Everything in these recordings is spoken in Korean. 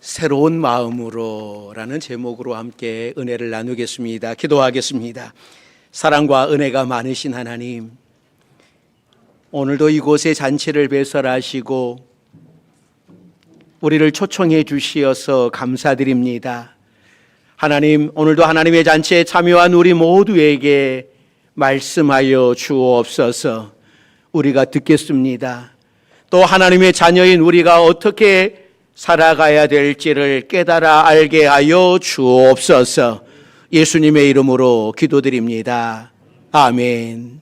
새로운 마음으로라는 제목으로 함께 은혜를 나누겠습니다. 기도하겠습니다. 사랑과 은혜가 많으신 하나님, 오늘도 이곳에 잔치를 배설하시고 우리를 초청해 주시어서 감사드립니다. 하나님, 오늘도 하나님의 잔치에 참여한 우리 모두에게 말씀하여 주옵소서. 우리가 듣겠습니다. 또 하나님의 자녀인 우리가 어떻게 살아가야 될지를 깨달아 알게 하여 주옵소서. 예수님의 이름으로 기도드립니다. 아멘.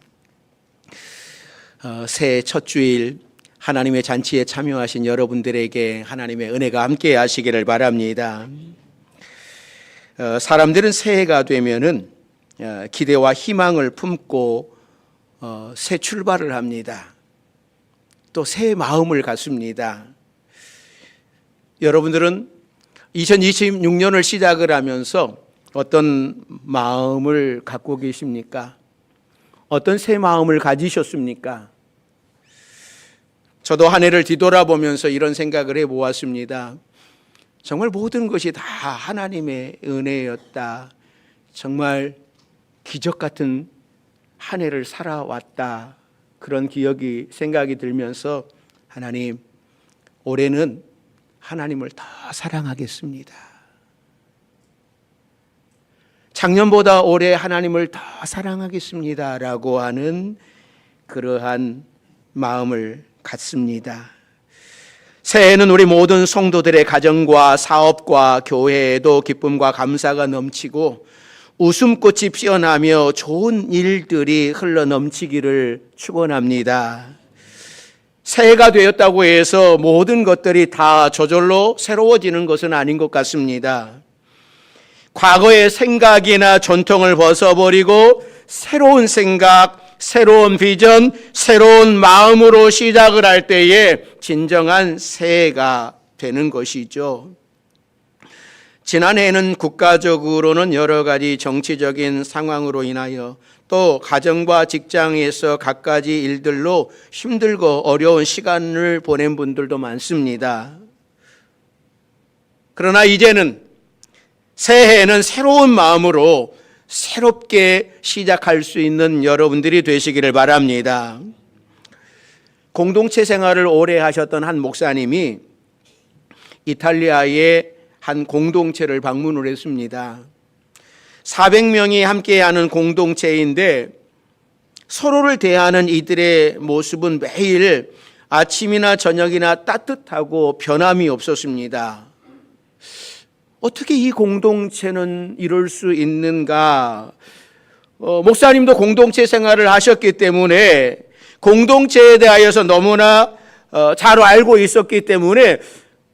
새해 첫 주일 하나님의 잔치에 참여하신 여러분들에게 하나님의 은혜가 함께 하시기를 바랍니다. 사람들은 새해가 되면은 기대와 희망을 품고 새 출발을 합니다. 또 새 마음을 갖습니다. 여러분들은 2026년을 시작을 하면서 어떤 마음을 갖고 계십니까? 어떤 새 마음을 가지셨습니까? 저도 한 해를 뒤돌아보면서 이런 생각을 해보았습니다. 정말 모든 것이 다 하나님의 은혜였다. 정말 기적 같은 한 해를 살아왔다. 그런 생각이 들면서 하나님, 올해는 하나님을 더 사랑하겠습니다. 작년보다 올해 하나님을 더 사랑하겠습니다. 라고 하는 그러한 마음을 갖습니다. 새해에는 우리 모든 성도들의 가정과 사업과 교회에도 기쁨과 감사가 넘치고 웃음꽃이 피어나며 좋은 일들이 흘러넘치기를 축원합니다. 새해가 되었다고 해서 모든 것들이 다 저절로 새로워지는 것은 아닌 것 같습니다. 과거의 생각이나 전통을 벗어버리고 새로운 생각, 새로운 비전, 새로운 마음으로 시작을 할 때에 진정한 새해가 되는 것이죠. 지난해에는 국가적으로는 여러 가지 정치적인 상황으로 인하여 또 가정과 직장에서 갖가지 일들로 힘들고 어려운 시간을 보낸 분들도 많습니다. 그러나 이제는 새해에는 새로운 마음으로 새롭게 시작할 수 있는 여러분들이 되시기를 바랍니다. 공동체 생활을 오래 하셨던 한 목사님이 이탈리아의 한 공동체를 방문을 했습니다. 400명이 함께하는 공동체인데 서로를 대하는 이들의 모습은 매일 아침이나 저녁이나 따뜻하고 변함이 없었습니다. 어떻게 이 공동체는 이럴 수 있는가? 목사님도 공동체 생활을 하셨기 때문에 공동체에 대하여서 너무나 잘 알고 있었기 때문에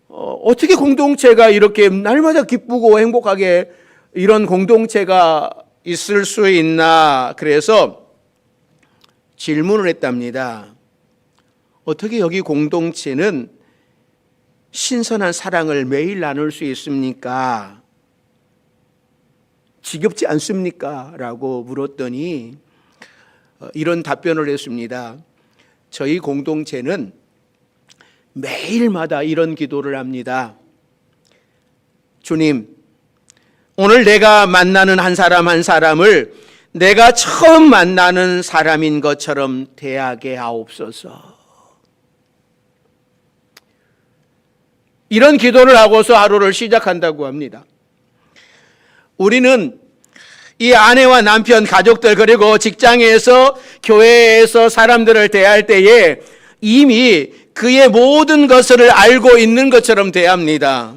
어떻게 공동체가 이렇게 날마다 기쁘고 행복하게 이런 공동체가 있을 수 있나? 그래서 질문을 했답니다. 어떻게 여기 공동체는 신선한 사랑을 매일 나눌 수 있습니까? 지겹지 않습니까? 라고 물었더니 이런 답변을 했습니다. 저희 공동체는 매일마다 이런 기도를 합니다. 주님, 오늘 내가 만나는 한 사람 한 사람을 내가 처음 만나는 사람인 것처럼 대하게 하옵소서. 이런 기도를 하고서 하루를 시작한다고 합니다. 우리는 이 아내와 남편, 가족들 그리고 직장에서 교회에서 사람들을 대할 때에 이미 그의 모든 것을 알고 있는 것처럼 대합니다.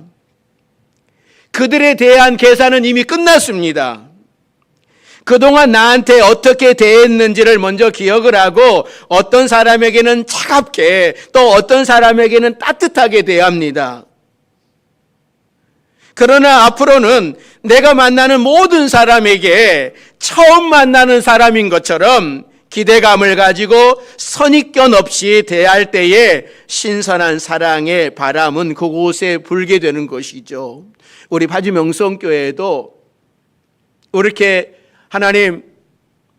그들에 대한 계산은 이미 끝났습니다. 그동안 나한테 어떻게 대했는지를 먼저 기억을 하고 어떤 사람에게는 차갑게 또 어떤 사람에게는 따뜻하게 대합니다. 그러나 앞으로는 내가 만나는 모든 사람에게 처음 만나는 사람인 것처럼 기대감을 가지고 선입견 없이 대할 때에 신선한 사랑의 바람은 그곳에 불게 되는 것이죠. 우리 파주명성교회도 이렇게 하나님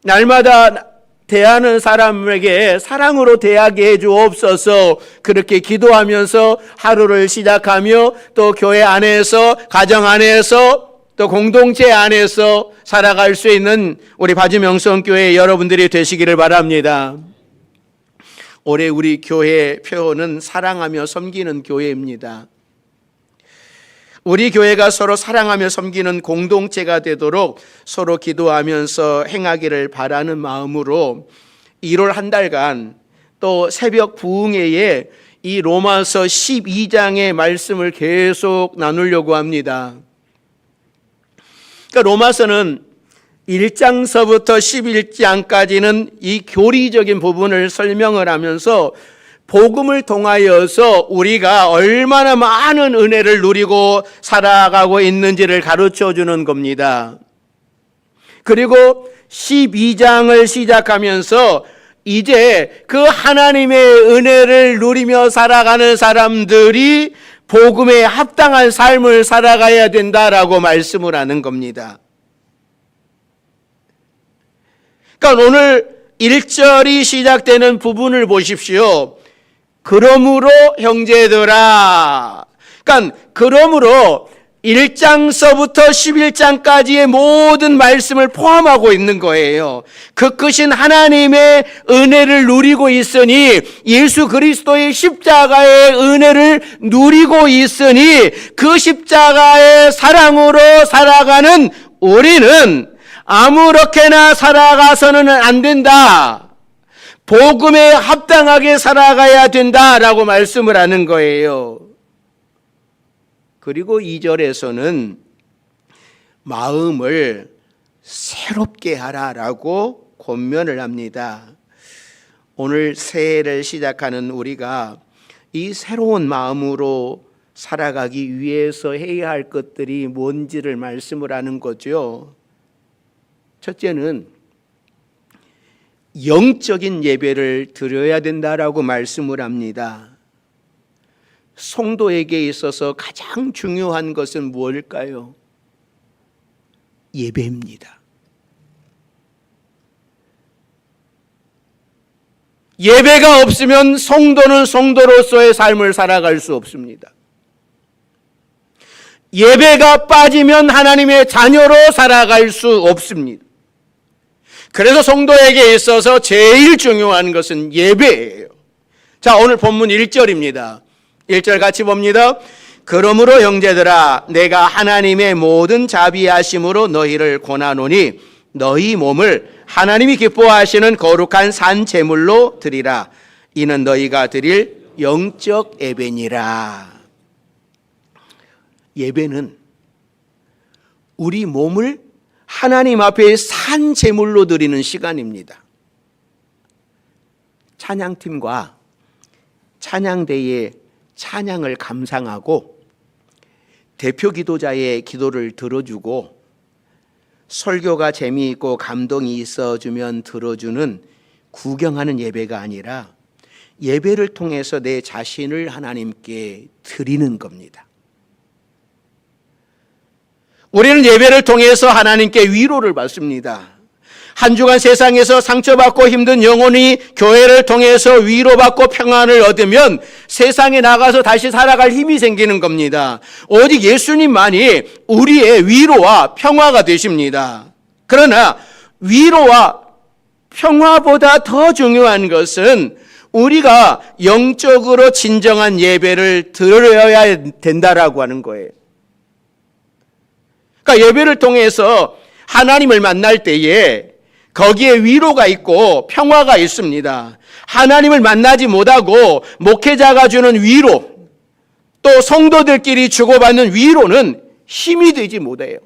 날마다 대하는 사람에게 사랑으로 대하게 해주옵소서. 그렇게 기도하면서 하루를 시작하며 또 교회 안에서, 가정 안에서, 또 공동체 안에서 살아갈 수 있는 우리 바주명성교회 여러분들이 되시기를 바랍니다. 올해 우리 교회 표어는 사랑하며 섬기는 교회입니다. 우리 교회가 서로 사랑하며 섬기는 공동체가 되도록 서로 기도하면서 행하기를 바라는 마음으로 1월 한 달간 또 새벽 부흥회에 이 로마서 12장의 말씀을 계속 나누려고 합니다. 그러니까 로마서는 1장서부터 11장까지는 이 교리적인 부분을 설명을 하면서 복음을 통하여서 우리가 얼마나 많은 은혜를 누리고 살아가고 있는지를 가르쳐 주는 겁니다. 그리고 12장을 시작하면서 이제 그 하나님의 은혜를 누리며 살아가는 사람들이 복음에 합당한 삶을 살아가야 된다라고 말씀을 하는 겁니다. 그러니까 오늘 1절이 시작되는 부분을 보십시오. 그러므로 형제들아. 그러니까 그러므로 1장서부터 11장까지의 모든 말씀을 포함하고 있는 거예요. 그 크신 하나님의 은혜를 누리고 있으니, 예수 그리스도의 십자가의 은혜를 누리고 있으니 그 십자가의 사랑으로 살아가는 우리는 아무렇게나 살아가서는 안 된다. 복음에 합당하게 살아가야 된다라고 말씀을 하는 거예요. 그리고 2절에서는 마음을 새롭게 하라라고 권면을 합니다. 오늘 새해를 시작하는 우리가 이 새로운 마음으로 살아가기 위해서 해야 할 것들이 뭔지를 말씀을 하는 거죠. 첫째는 영적인 예배를 드려야 된다라고 말씀을 합니다. 성도에게 있어서 가장 중요한 것은 무엇일까요? 예배입니다. 예배가 없으면 성도는 성도로서의 삶을 살아갈 수 없습니다. 예배가 빠지면 하나님의 자녀로 살아갈 수 없습니다. 그래서 성도에게 있어서 제일 중요한 것은 예배예요. 자, 오늘 본문 1절입니다. 1절 같이 봅니다. 그러므로 형제들아, 내가 하나님의 모든 자비하심으로 너희를 권하노니 너희 몸을 하나님이 기뻐하시는 거룩한 산 제물로 드리라. 이는 너희가 드릴 영적 예배니라. 예배는 우리 몸을 하나님 앞에 산 제물로 드리는 시간입니다. 찬양팀과 찬양대의 찬양을 감상하고 대표 기도자의 기도를 들어주고 설교가 재미있고 감동이 있어주면 들어주는 구경하는 예배가 아니라 예배를 통해서 내 자신을 하나님께 드리는 겁니다. 우리는 예배를 통해서 하나님께 위로를 받습니다. 한 주간 세상에서 상처받고 힘든 영혼이 교회를 통해서 위로받고 평안을 얻으면 세상에 나가서 다시 살아갈 힘이 생기는 겁니다. 오직 예수님만이 우리의 위로와 평화가 되십니다. 그러나 위로와 평화보다 더 중요한 것은 우리가 영적으로 진정한 예배를 드려야 된다라고 하는 거예요. 그러니까 예배를 통해서 하나님을 만날 때에 거기에 위로가 있고 평화가 있습니다. 하나님을 만나지 못하고 목회자가 주는 위로, 또 성도들끼리 주고받는 위로는 힘이 되지 못해요.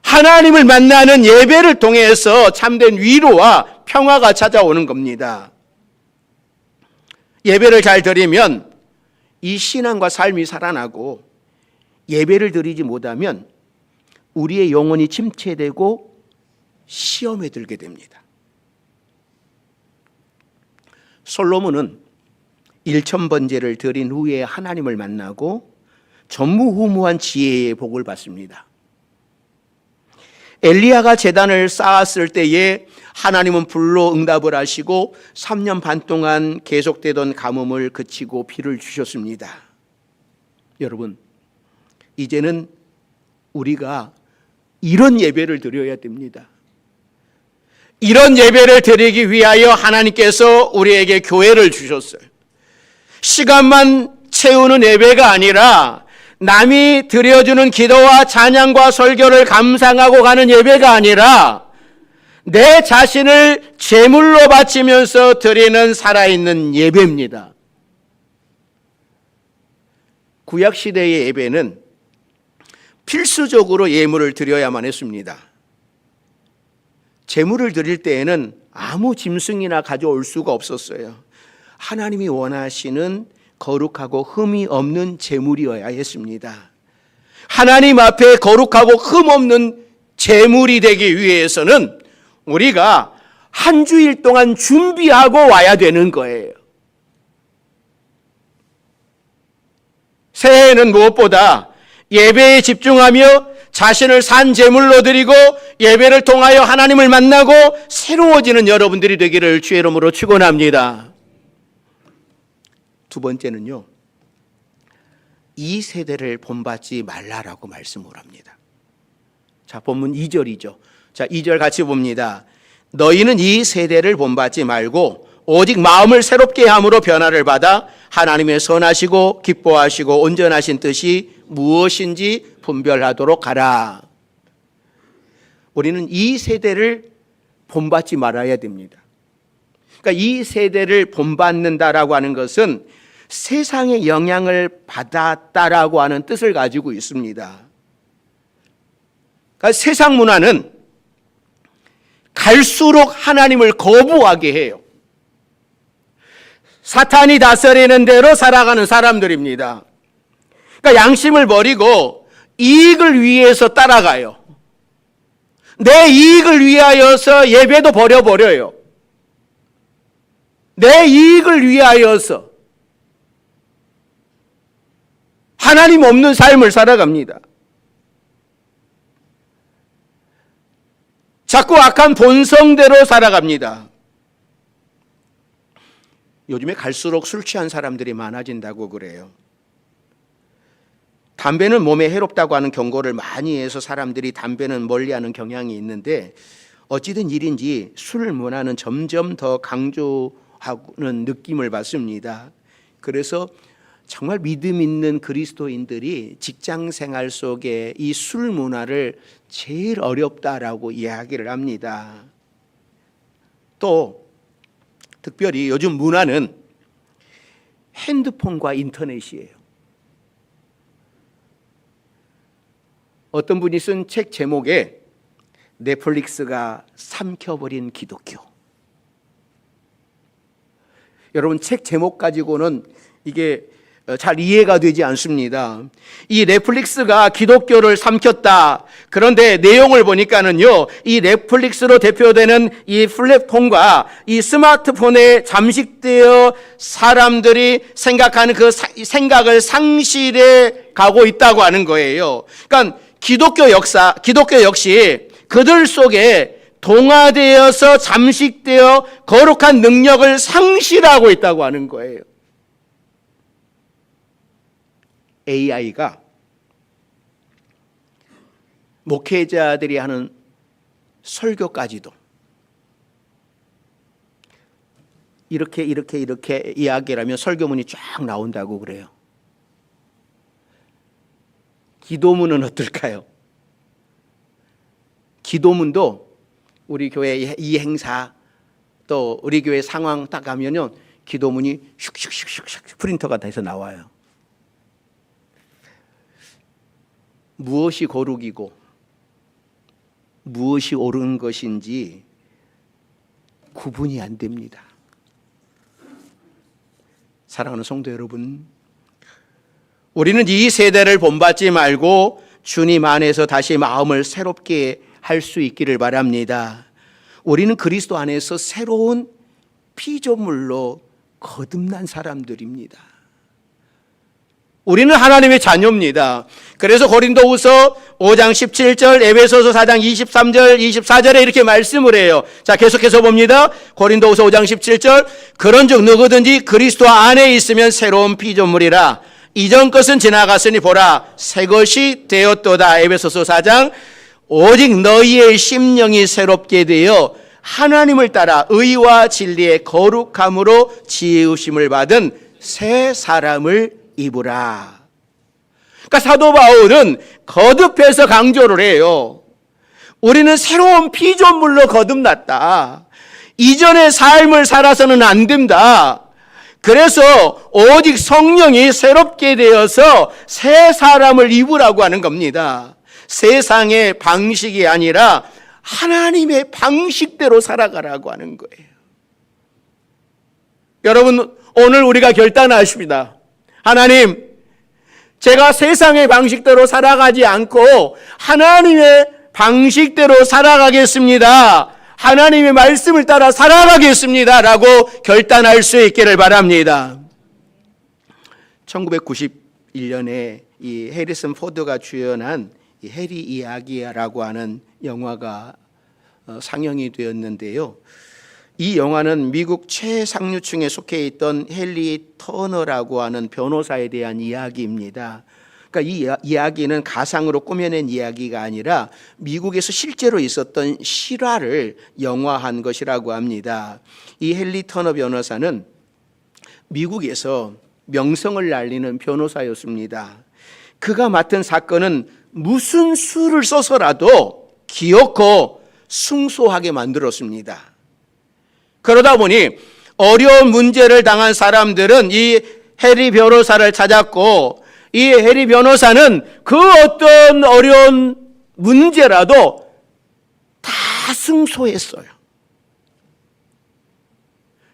하나님을 만나는 예배를 통해서 참된 위로와 평화가 찾아오는 겁니다. 예배를 잘 드리면 이 신앙과 삶이 살아나고, 예배를 드리지 못하면 우리의 영혼이 침체되고 시험에 들게 됩니다. 솔로몬은 1000번제를 드린 후에 하나님을 만나고 전무후무한 지혜의 복을 받습니다. 엘리야가 제단을 쌓았을 때에 하나님은 불로 응답을 하시고 3년 반 동안 계속되던 가뭄을 그치고 비를 주셨습니다. 여러분, 이제는 우리가 이런 예배를 드려야 됩니다. 이런 예배를 드리기 위하여 하나님께서 우리에게 교회를 주셨어요. 시간만 채우는 예배가 아니라 남이 드려주는 기도와 찬양과 설교를 감상하고 가는 예배가 아니라 내 자신을 제물로 바치면서 드리는 살아있는 예배입니다. 구약시대의 예배는 필수적으로 예물을 드려야만 했습니다. 제물을 드릴 때에는 아무 짐승이나 가져올 수가 없었어요. 하나님이 원하시는 거룩하고 흠이 없는 제물이어야 했습니다. 하나님 앞에 거룩하고 흠 없는 제물이 되기 위해서는 우리가 한 주일 동안 준비하고 와야 되는 거예요. 새해에는 무엇보다 예배에 집중하며 자신을 산 제물로 드리고 예배를 통하여 하나님을 만나고 새로워지는 여러분들이 되기를 주의 이름으로 축원합니다. 두 번째는요, 이 세대를 본받지 말라라고 말씀을 합니다. 자, 본문 2절이죠. 자, 2절 같이 봅니다. 너희는 이 세대를 본받지 말고 오직 마음을 새롭게 함으로 변화를 받아 하나님의 선하시고 기뻐하시고 온전하신 뜻이 무엇인지 분별하도록 하라. 우리는 이 세대를 본받지 말아야 됩니다. 그러니까 이 세대를 본받는다라고 하는 것은 세상의 영향을 받았다라고 하는 뜻을 가지고 있습니다. 그러니까 세상 문화는 갈수록 하나님을 거부하게 해요. 사탄이 다스리는 대로 살아가는 사람들입니다. 그러니까 양심을 버리고 이익을 위해서 따라가요. 내 이익을 위하여서 예배도 버려버려요. 내 이익을 위하여서 하나님 없는 삶을 살아갑니다. 자꾸 악한 본성대로 살아갑니다. 요즘에 갈수록 술 취한 사람들이 많아진다고 그래요. 담배는 몸에 해롭다고 하는 경고를 많이 해서 사람들이 담배는 멀리하는 경향이 있는데 어찌된 일인지 술 문화는 점점 더 강조하는 느낌을 받습니다. 그래서 정말 믿음 있는 그리스도인들이 직장 생활 속에 이 술 문화를 제일 어렵다라고 이야기를 합니다. 또 특별히 요즘 문화는 핸드폰과 인터넷이에요. 어떤 분이 쓴 책 제목에 넷플릭스가 삼켜버린 기독교. 여러분, 책 제목 가지고는 이게 잘 이해가 되지 않습니다. 이 넷플릭스가 기독교를 삼켰다. 그런데 내용을 보니까는요, 이 넷플릭스로 대표되는 이 플랫폼과 이 스마트폰에 잠식되어 사람들이 생각하는 그 생각을 상실해 가고 있다고 하는 거예요. 그러니까 기독교 역시 그들 속에 동화되어서 잠식되어 거룩한 능력을 상실하고 있다고 하는 거예요. AI가 목회자들이 하는 설교까지도 이렇게 이야기를 하면 설교문이 쫙 나온다고 그래요. 기도문은 어떨까요? 기도문도 우리 교회 이 행사 또 우리 교회 상황 딱 가면요, 기도문이 슉슉슉슉 프린터가 돼서 나와요. 무엇이 거룩이고 무엇이 옳은 것인지 구분이 안 됩니다. 사랑하는 성도 여러분, 우리는 이 세대를 본받지 말고 주님 안에서 다시 마음을 새롭게 할 수 있기를 바랍니다. 우리는 그리스도 안에서 새로운 피조물로 거듭난 사람들입니다. 우리는 하나님의 자녀입니다. 그래서 고린도후서 5장 17절, 에베소서 4장 23절, 24절에 이렇게 말씀을 해요. 자, 계속해서 봅니다. 고린도후서 5장 17절, 그런즉 누구든지 그리스도 안에 있으면 새로운 피조물이라. 이전 것은 지나갔으니 보라, 새 것이 되었도다. 에베소서 4장, 오직 너희의 심령이 새롭게 되어 하나님을 따라 의와 진리의 거룩함으로 지으심을 받은 새 사람을 입으라. 그러니까 사도 바울은 거듭해서 강조를 해요. 우리는 새로운 피조물로 거듭났다. 이전의 삶을 살아서는 안 된다. 그래서 오직 성령이 새롭게 되어서 새 사람을 입으라고 하는 겁니다. 세상의 방식이 아니라 하나님의 방식대로 살아가라고 하는 거예요. 여러분, 오늘 우리가 결단하십니다. 하나님, 제가 세상의 방식대로 살아가지 않고 하나님의 방식대로 살아가겠습니다. 하나님의 말씀을 따라 살아가겠습니다. 라고 결단할 수 있기를 바랍니다. 1991년에 이 해리슨 포드가 주연한 이 해리 이야기라고 하는 영화가 상영이 되었는데요. 이 영화는 미국 최상류층에 속해 있던 헨리 터너라고 하는 변호사에 대한 이야기입니다. 그러니까 이 이야기는 가상으로 꾸며낸 이야기가 아니라 미국에서 실제로 있었던 실화를 영화한 것이라고 합니다. 이 헨리 터너 변호사는 미국에서 명성을 날리는 변호사였습니다. 그가 맡은 사건은 무슨 수를 써서라도 기어코 승소하게 만들었습니다. 그러다 보니 어려운 문제를 당한 사람들은 이 해리 변호사를 찾았고, 이 해리 변호사는 그 어떤 어려운 문제라도 다 승소했어요.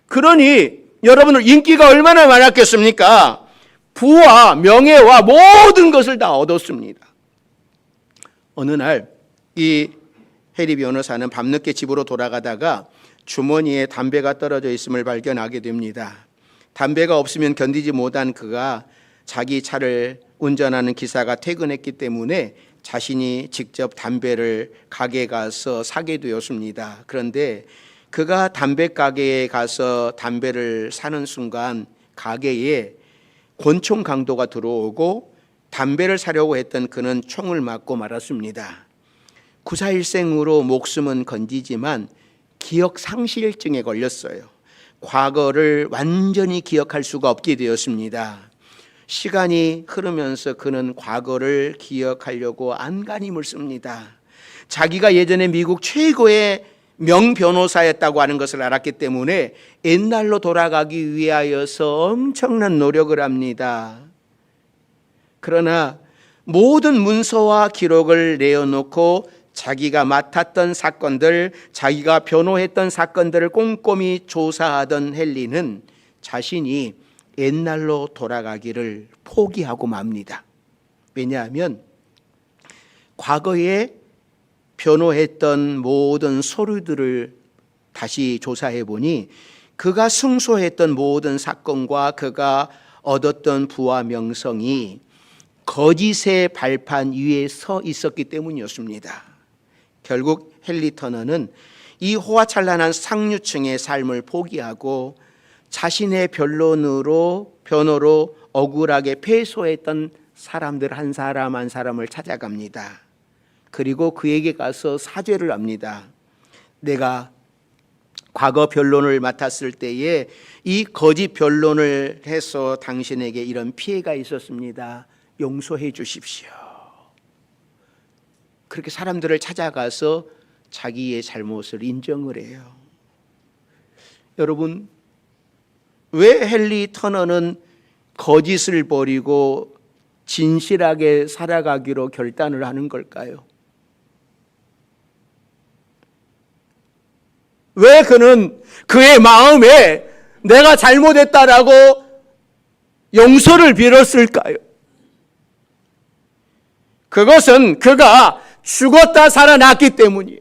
그러니 여러분들 인기가 얼마나 많았겠습니까? 부와 명예와 모든 것을 다 얻었습니다. 어느 날 이 해리 변호사는 밤늦게 집으로 돌아가다가 주머니에 담배가 떨어져 있음을 발견하게 됩니다. 담배가 없으면 견디지 못한 그가 자기 차를 운전하는 기사가 퇴근했기 때문에 자신이 직접 담배를 가게에 가서 사게 되었습니다. 그런데 그가 담배 가게에 가서 담배를 사는 순간 가게에 권총 강도가 들어오고 담배를 사려고 했던 그는 총을 맞고 말았습니다. 구사일생으로 목숨은 건지지만 기억 상실증에 걸렸어요. 과거를 완전히 기억할 수가 없게 되었습니다. 시간이 흐르면서 그는 과거를 기억하려고 안간힘을 씁니다. 자기가 예전에 미국 최고의 명변호사였다고 하는 것을 알았기 때문에 옛날로 돌아가기 위하여서 엄청난 노력을 합니다. 그러나 모든 문서와 기록을 내어놓고 자기가 맡았던 사건들, 자기가 변호했던 사건들을 꼼꼼히 조사하던 헨리는 자신이 옛날로 돌아가기를 포기하고 맙니다. 왜냐하면 과거에 변호했던 모든 서류들을 다시 조사해 보니 그가 승소했던 모든 사건과 그가 얻었던 부와 명성이 거짓의 발판 위에 서 있었기 때문이었습니다. 결국 헨리 터너는 이 호화찬란한 상류층의 삶을 포기하고 자신의 변호로 억울하게 패소했던 사람들 한 사람 한 사람을 찾아갑니다. 그리고 그에게 가서 사죄를 합니다. 내가 과거 변론을 맡았을 때에 이 거짓 변론을 해서 당신에게 이런 피해가 있었습니다. 용서해 주십시오. 그렇게 사람들을 찾아가서 자기의 잘못을 인정을 해요. 여러분, 왜 헨리 터너는 거짓을 버리고 진실하게 살아가기로 결단을 하는 걸까요? 왜 그는 그의 마음에 내가 잘못했다라고 용서를 빌었을까요? 그것은 그가 죽었다 살아났기 때문이에요.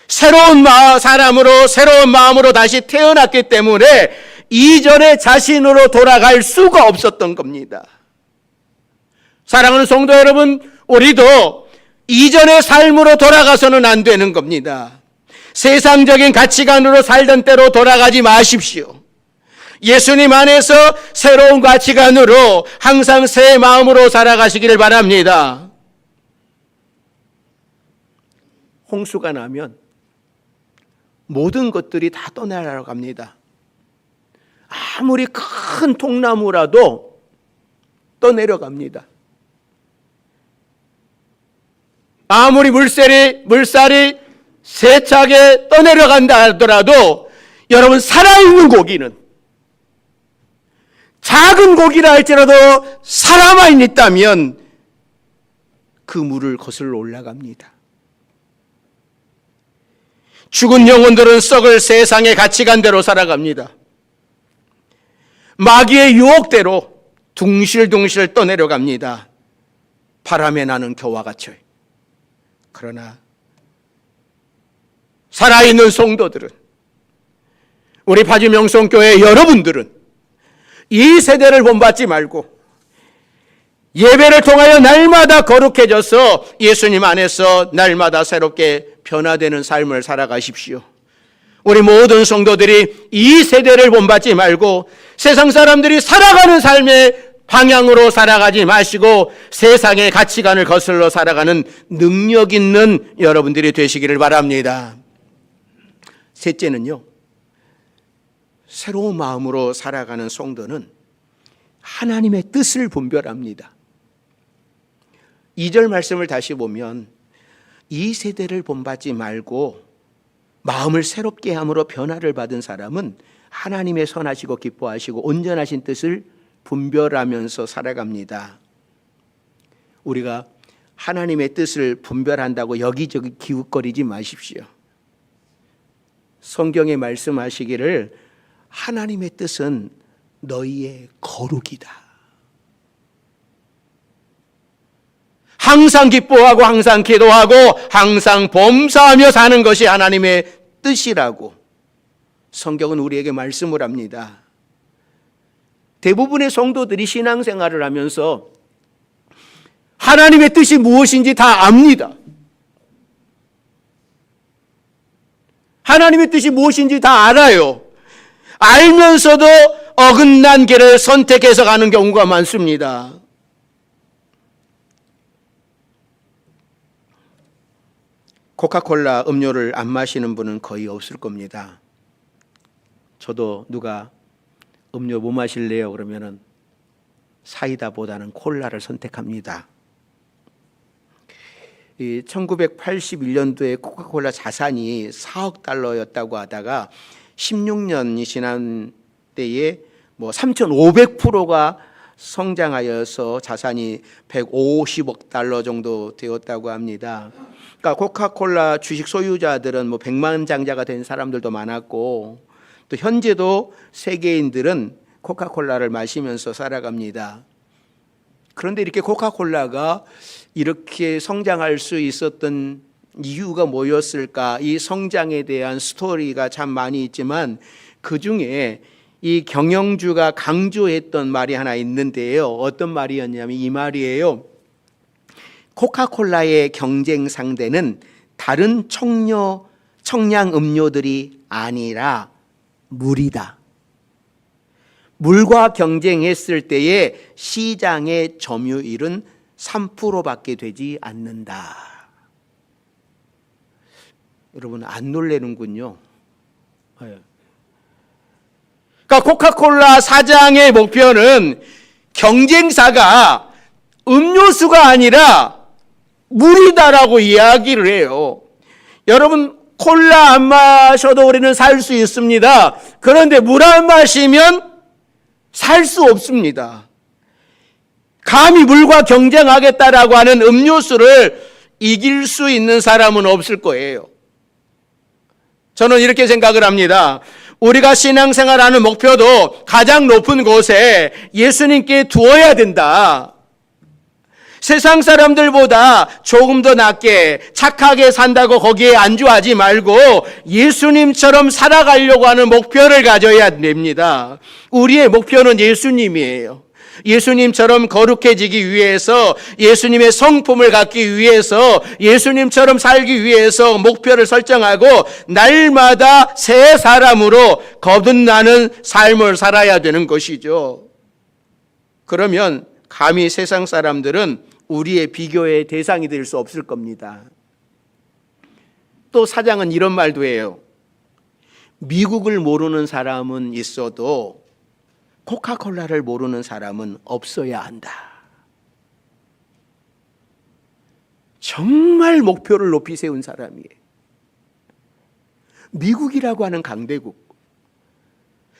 새로운 사람으로 새로운 마음으로 다시 태어났기 때문에 이전의 자신으로 돌아갈 수가 없었던 겁니다. 사랑하는 성도 여러분, 우리도 이전의 삶으로 돌아가서는 안 되는 겁니다. 세상적인 가치관으로 살던 때로 돌아가지 마십시오. 예수님 안에서 새로운 가치관으로 항상 새 마음으로 살아가시기를 바랍니다. 홍수가 나면 모든 것들이 다 떠나려고 합니다. 아무리 큰 통나무라도 떠내려갑니다. 아무리 물살이 세차게 떠내려간다 하더라도 여러분, 살아있는 고기는, 작은 고기라 할지라도 살아만 있다면 그 물을 거슬러 올라갑니다. 죽은 영혼들은 썩을 세상의 가치관대로 살아갑니다. 마귀의 유혹대로 둥실둥실 떠내려갑니다. 바람에 나는 겨와 같이. 그러나 살아있는 성도들은, 우리 파주명성교회 여러분들은 이 세대를 본받지 말고 예배를 통하여 날마다 거룩해져서 예수님 안에서 날마다 새롭게 변화되는 삶을 살아가십시오. 우리 모든 성도들이 이 세대를 본받지 말고 세상 사람들이 살아가는 삶의 방향으로 살아가지 마시고 세상의 가치관을 거슬러 살아가는 능력 있는 여러분들이 되시기를 바랍니다. 셋째는요, 새로운 마음으로 살아가는 성도는 하나님의 뜻을 분별합니다. 2절 말씀을 다시 보면 이 세대를 본받지 말고 마음을 새롭게 함으로 변화를 받은 사람은 하나님의 선하시고 기뻐하시고 온전하신 뜻을 분별하면서 살아갑니다. 우리가 하나님의 뜻을 분별한다고 여기저기 기웃거리지 마십시오. 성경에 말씀하시기를 하나님의 뜻은 너희의 거룩이다. 항상 기뻐하고 항상 기도하고 항상 범사하며 사는 것이 하나님의 뜻이라고 성경은 우리에게 말씀을 합니다. 대부분의 성도들이 신앙생활을 하면서 하나님의 뜻이 무엇인지 다 압니다. 하나님의 뜻이 무엇인지 다 알아요. 알면서도 어긋난 길을 선택해서 가는 경우가 많습니다. 코카콜라 음료를 안 마시는 분은 거의 없을 겁니다. 저도 누가 음료 뭐 마실래요? 그러면은 사이다보다는 콜라를 선택합니다. 1981년도에 코카콜라 자산이 4억 달러였다고 하다가 16년이 지난 때에 3,500%가 성장하여서 자산이 150억 달러 정도 되었다고 합니다. 그러니까 코카콜라 주식 소유자들은 100만 장자가 된 사람들도 많았고, 또 현재도 세계인들은 코카콜라를 마시면서 살아갑니다. 그런데 이렇게 코카콜라가 이렇게 성장할 수 있었던 이유가 뭐였을까? 이 성장에 대한 스토리가 참 많이 있지만 그 중에 이 경영주가 강조했던 말이 하나 있는데요. 어떤 말이었냐면 이 말이에요. 코카콜라의 경쟁 상대는 다른 청량 음료들이 아니라 물이다. 물과 경쟁했을 때에 시장의 점유율은 3%밖에 되지 않는다. 여러분 안 놀라는군요. 그러니까 코카콜라 사장의 목표는 경쟁사가 음료수가 아니라 물이다라고 이야기를 해요. 여러분 콜라 안 마셔도 우리는 살 수 있습니다. 그런데 물 안 마시면 살 수 없습니다. 감히 물과 경쟁하겠다라고 하는 음료수를 이길 수 있는 사람은 없을 거예요. 저는 이렇게 생각을 합니다. 우리가 신앙생활하는 목표도 가장 높은 곳에 예수님께 두어야 된다. 세상 사람들보다 조금 더 낫게 착하게 산다고 거기에 안주하지 말고 예수님처럼 살아가려고 하는 목표를 가져야 됩니다. 우리의 목표는 예수님이에요. 예수님처럼 거룩해지기 위해서, 예수님의 성품을 갖기 위해서, 예수님처럼 살기 위해서 목표를 설정하고 날마다 새 사람으로 거듭나는 삶을 살아야 되는 것이죠. 그러면 감히 세상 사람들은 우리의 비교의 대상이 될 수 없을 겁니다. 또 사장은 이런 말도 해요. 미국을 모르는 사람은 있어도 코카콜라를 모르는 사람은 없어야 한다. 정말 목표를 높이 세운 사람이에요. 미국이라고 하는 강대국,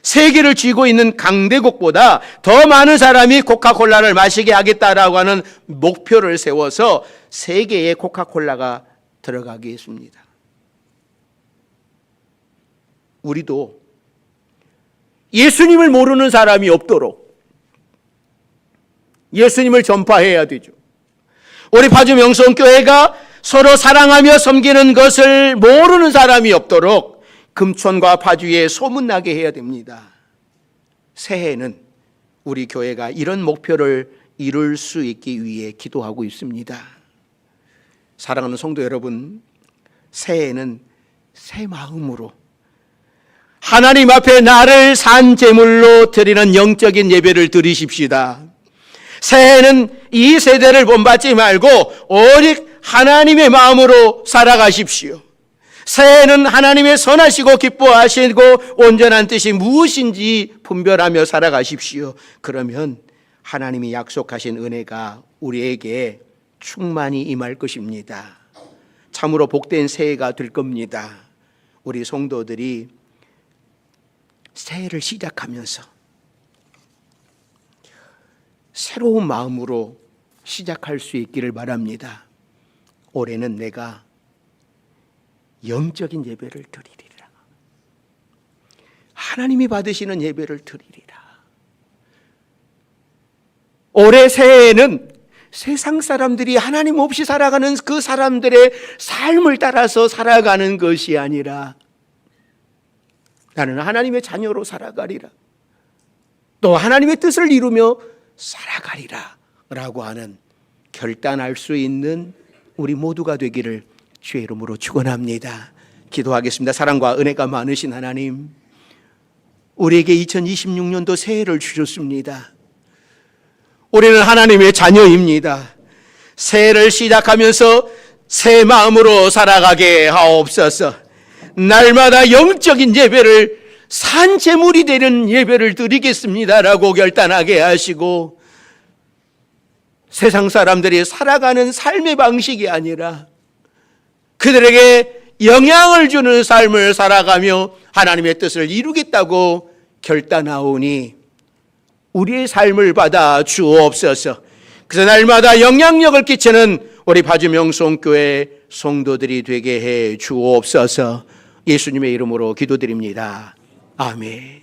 세계를 쥐고 있는 강대국보다 더 많은 사람이 코카콜라를 마시게 하겠다라고 하는 목표를 세워서 세계에 코카콜라가 들어가게 했습니다. 우리도 예수님을 모르는 사람이 없도록 예수님을 전파해야 되죠. 우리 파주 명성교회가 서로 사랑하며 섬기는 것을 모르는 사람이 없도록 금천과 파주에 소문나게 해야 됩니다. 새해에는 우리 교회가 이런 목표를 이룰 수 있기 위해 기도하고 있습니다. 사랑하는 성도 여러분, 새해에는 새 마음으로 하나님 앞에 나를 산 제물로 드리는 영적인 예배를 드리십시다. 새해에는 이 세대를 본받지 말고 오직 하나님의 마음으로 살아가십시오. 새해에는 하나님의 선하시고 기뻐하시고 온전한 뜻이 무엇인지 분별하며 살아가십시오. 그러면 하나님이 약속하신 은혜가 우리에게 충만히 임할 것입니다. 참으로 복된 새해가 될 겁니다. 우리 성도들이 새해를 시작하면서 새로운 마음으로 시작할 수 있기를 바랍니다. 올해는 내가 영적인 예배를 드리리라. 하나님이 받으시는 예배를 드리리라. 올해 새해에는 세상 사람들이 하나님 없이 살아가는 그 사람들의 삶을 따라서 살아가는 것이 아니라 나는 하나님의 자녀로 살아가리라. 또 하나님의 뜻을 이루며 살아가리라 라고 하는 결단할 수 있는 우리 모두가 되기를 주의 이름으로 축원합니다. 기도하겠습니다. 사랑과 은혜가 많으신 하나님, 우리에게 2026년도 새해를 주셨습니다. 우리는 하나님의 자녀입니다. 새해를 시작하면서 새 마음으로 살아가게 하옵소서. 날마다 영적인 예배를 산 제물이 되는 예배를 드리겠습니다라고 결단하게 하시고 세상 사람들이 살아가는 삶의 방식이 아니라 그들에게 영향을 주는 삶을 살아가며 하나님의 뜻을 이루겠다고 결단하오니 우리의 삶을 받아 주옵소서. 그래서 날마다 영향력을 끼치는 우리 파주 명성교회 성도들이 되게 해 주옵소서. 예수님의 이름으로 기도드립니다. 아멘.